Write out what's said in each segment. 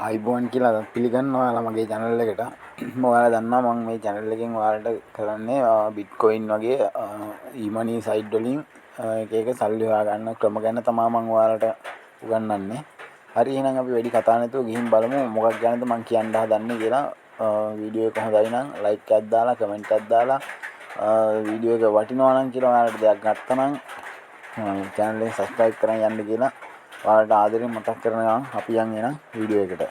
ආයිබෝන් කියලා පිළිගන්නවා ඔයාලා මගේ channel එකට. ඔයාලා දන්නවා මම මේ channel එකෙන් ඔයාලට කරන්නේ Bitcoin වගේ e-money site වලින් එක සල්ලි හොයාගන්න ක්‍රම ගැන තමයි මම ඔයාලට උගන්වන්නේ. හරි එහෙනම් අපි වැඩි කතා නැතුව ගිහින් බලමු මොකක් ගැනද මම කියන්න හදන්නේ කියලා. වීඩියෝ එක හොඳයි නම් like එකක් දාලා comment එකක් දාලා වීඩියෝ එක වටිනවා නම් කියලා ඔයාලට දෙයක් ගත්තා නම් channel එක subscribe කරන් යන්න කියලා ඔයාලට ආදරෙන් මතක් කරනවා. අපි යන් එන වීඩියෝ එකට.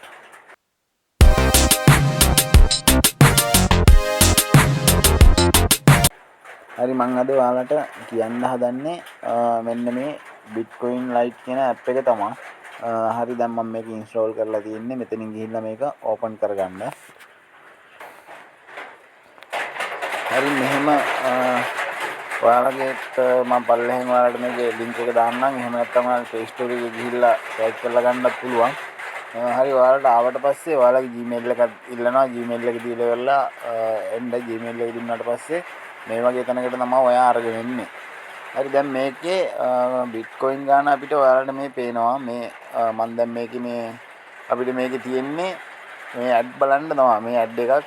හරි මම අද ඔයාලට කියන්න හදන්නේ මෙන්න මේ Bitcoin Lite කියන app එක තමයි. හරි දැන් මම මේක install කරලා තියෙන්නේ. මෙතනින් ගිහිල්ලා මේක open කරගන්න. හරි මෙහෙම ඔයාලගේත් මම පල්ලෙහෙන් ඔයාලට මේකේ link එක දාන්නම්. එහෙම නැත්නම් ඔයාලා Play Store එකේ ගිහිල්ලා search කරලා ගන්නත් පුළුවන්. හරි ඔයාලට ආවට පස්සේ ඔයාලගේ Gmail එකක් ඉල්ලනවා. Gmail එක දීලා ඉවරලා එන්න Gmail එක දුන්නාට පස්සේ මේ වගේ තැනකට තමයි ඔයා අරගෙන එන්නේ. හරි දැන් මේකේ Bitcoin ගාන අපිට ඔයාලට මේ පේනවා. මේ මම දැන් මේකේ මේ අපිට මේකේ තියෙන්නේ මේ ඇඩ් බලන්න තමයි. මේ ඇඩ් එකක්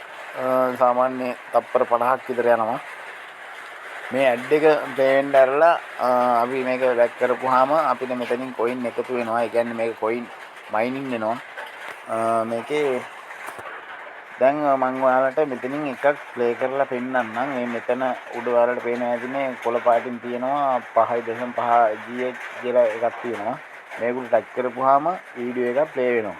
සාමාන්‍ය තප්පර 50ක් විතර යනවා. මේ ඇඩ් එක ප්ලේ වෙන්න ඇරලා අපි මේක බැක් කරපුවාම අපිට මෙතනින් coin එකතු වෙනවා. ඒ කියන්නේ මේක coin mining වෙනවා. මේකේ දැන් මම ඔයාලට මෙතනින් එකක් ප්ලේ කරලා පෙන්නන්නම්. මේ මෙතන උඩ ඔයාලට පේනවා ඇතිනේ කොළ පාටින් තියෙනවා 5.5 GH කියලා එකක් තියෙනවා. මේකට ටච් කරපුවාම වීඩියෝ එකක් ප්ලේ වෙනවා.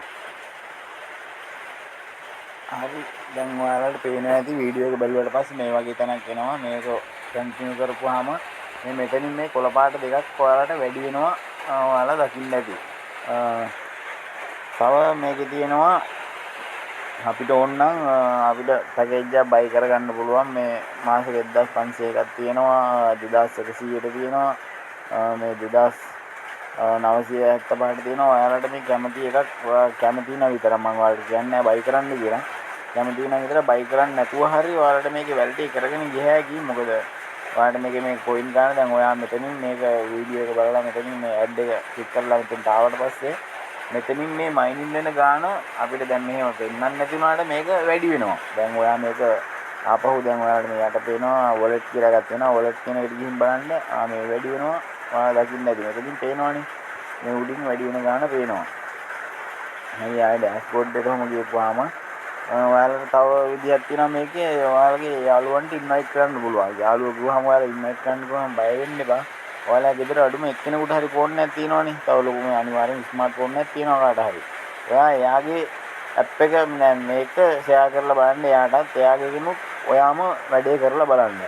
හරි දැන් ඔයාලට පේනවා ඇති වීඩියෝ එක බැලුවට පස්සේ මේ වගේ තැනක් එනවා. මේක කන්ටිනියු කරපුවාම මේ මෙතනින් මේ කොළ පාට දෙකක් ඔයාලට වැඩි වෙනවා. ඔයාලා දකින්න ඇති. තව මේකේ තියෙනවා අපිට ඕන නම් අපිට පැකේජ් එකක් බයි කරගන්න පුළුවන්. මේ මාසෙක 1500 එකක් තියෙනවා, 2100ට තියෙනවා, මේ 2975ට තියෙනවා. ඔයාලට මේ කැමති එකක් කැමති නම් විතර මම ඔයාලට කියන්නේ බයි කරන්න කියලා. කැමති නම් විතර බයි කරන්න නැතුව හරි ඔයාලට මේකේ වැලිඩිටි කරගෙන ගිය හැකි. මොකද ඔයාලට මේකේ මේ coin ගන්න දැන් ඔයා මෙතනින් මේක වීඩියෝ එක බලලා මෙතනින් මේ ඇඩ් එක ක්ලික් කරලා මෙතනට ආවට පස්සේ මෙතනින් මේ මයිනින් වෙන ගාන අපිට දැන් මෙහෙම පෙන්වන්න නැති වුණාට මේක වැඩි වෙනවා. දැන් ඔයා මේක ආපහු දැන් ඔයාලට මේ යට පේනවා wallet කියලා එකක් වෙනවා. wallet කියන එකට ගිහින් බලන්න මේ වැඩි වෙනවා. ඔයාලා දකින්න ඇති. මෙතනින් පේනවනේ. මේ උඩින් වැඩි වෙන ගාන පේනවා. හරි ආයෙ dashboard එකම ගිහපුවාම ඔයාලට තව විදිහක් තියෙනවා මේකේ. ඔයාලගේ යාළුවන්ට invite කරන්න පුළුවන්. යාළුවෝ ගිහුවම ඔයාලා invite කරන්න ගිහුවම බය වෙන්න එපා. ඔයාලා ගෙදර අඩුම එක්කෙනෙකුට හරි ෆෝන් එකක් තියෙනවනේ. තව ලොකු මේ අනිවාර්යෙන් ස්මාර්ට් ෆෝන් එකක් තියෙනවා කාට හරි. ඔයා එයාගේ ඇප් එක මේක ෂෙයා කරලා බලන්න. එයාටත් එයාගේකිනුත් ඔයාම වැඩේ කරලා බලන්න.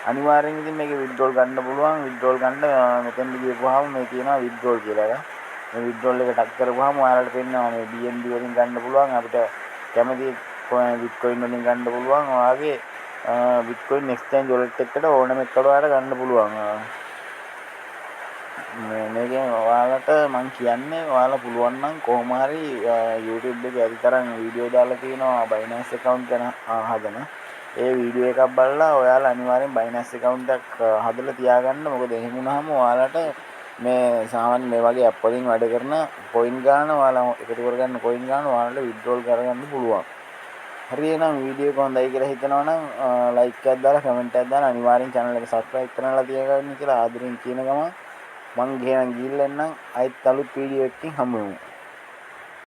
අනිවාර්යෙන් ඉතින් මේකේ withdrawal ගන්න පුළුවන්. withdrawal ගන්න මෙතෙන්දි ගිහපුවාම මේ තියෙනවා withdrawal කියලා එක. මේ withdrawal එක ටච් කරපුවාම ඔයාලට පේනවා මේ BNB වලින් ගන්න පුළුවන්. අපිට කැමති Bitcoin වලින් ගන්න පුළුවන්. ඔයාගේ Bitcoin exchange wallet එකට ඕනම එකකට ඔයාලට ගන්න පුළුවන්. මේකෙන් ඔයාලට මම කියන්නේ ඔයාලා පුළුවන් නම් කොහොම හරි YouTube එකේ ඇති තරම් වීඩියෝ දාලා තියෙනවා Binance account ගැන හදන. ඒ වීඩියෝ එකක් බලලා ඔයාලා අනිවාර්යෙන් Binance account එකක් හදලා තියාගන්න. මොකද එහෙම වුණාම ඔයාලට මේ සාමාන්‍ය මේ වගේ app වලින් වැඩ කරන coin ගන්න ඔයාලා එකතු කරගන්න coin ගන්න ඔයාලට withdrawal කරගන්න පුළුවන්. හරි එහෙනම් වීඩියෝ එක හොඳයි කියලා හිතනවා නම් like එකක් දාලා comment එකක් දාලා අනිවාර්යෙන් channel එක subscribe කරලා තියාගන්න කියලා ආදරෙන් කියන ගමන් මං ගිහින් ගිහිල්ලා එන්නම්. ආයෙත් අලුත් වීඩියෝ එකකින් හමු වෙමු.